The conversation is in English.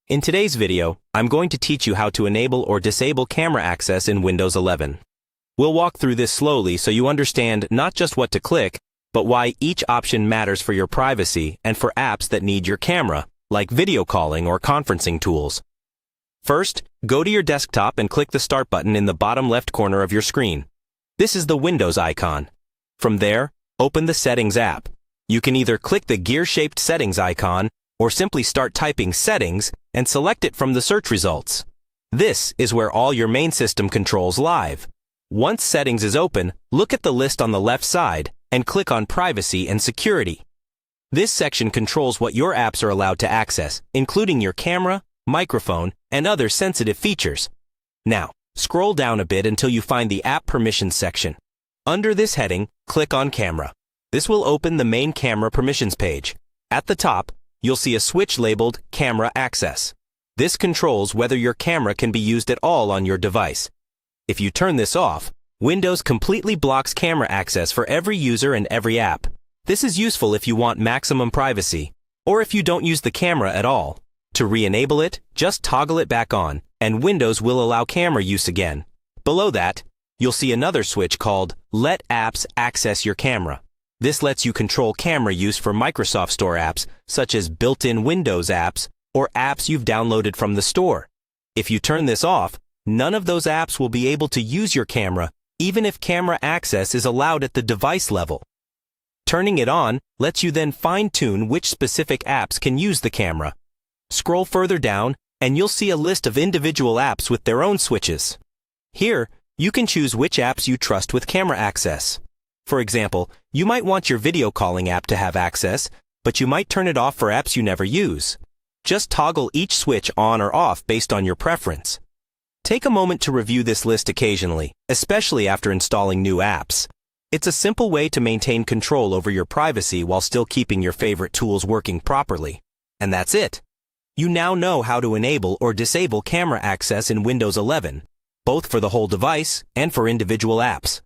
In today's video, I'm going to teach you how to enable or disable camera access in Windows 11. We'll walk through this slowly so you understand not just what to click, but why each option matters for your privacy and for apps that need your camera, like video calling or conferencing tools. First, go to your desktop and click the Start button in the bottom left corner of your screen. This is the Windows icon. From there, open the Settings app. You can either click the gear-shaped Settings icon or simply start typing Settings and select it from the search results. This is where all your main system controls live. Once Settings is open, look at the list on the left side and click on Privacy and Security. This section controls what your apps are allowed to access, including your camera, microphone, and other sensitive features. Now, scroll down a bit until you find the App Permissions section. Under this heading, click on Camera. This will open the main camera permissions page. At the top, you'll see a switch labeled Camera Access. This controls whether your camera can be used at all on your device. If you turn this off, Windows completely blocks camera access for every user and every app. This is useful if you want maximum privacy, or if you don't use the camera at all. To re-enable it, just toggle it back on, and Windows will allow camera use again. Below that, you'll see another switch called Let Apps Access Your Camera. This lets you control camera use for Microsoft Store apps, such as built-in Windows apps or apps you've downloaded from the store. If you turn this off, none of those apps will be able to use your camera, even if camera access is allowed at the device level. Turning it on lets you then fine-tune which specific apps can use the camera. Scroll further down, and you'll see a list of individual apps with their own switches. Here, you can choose which apps you trust with camera access. For example, you might want your video calling app to have access, but you might turn it off for apps you never use. Just toggle each switch on or off based on your preference. Take a moment to review this list occasionally, especially after installing new apps. It's a simple way to maintain control over your privacy while still keeping your favorite tools working properly. And that's it. You now know how to enable or disable camera access in Windows 11, both for the whole device and for individual apps.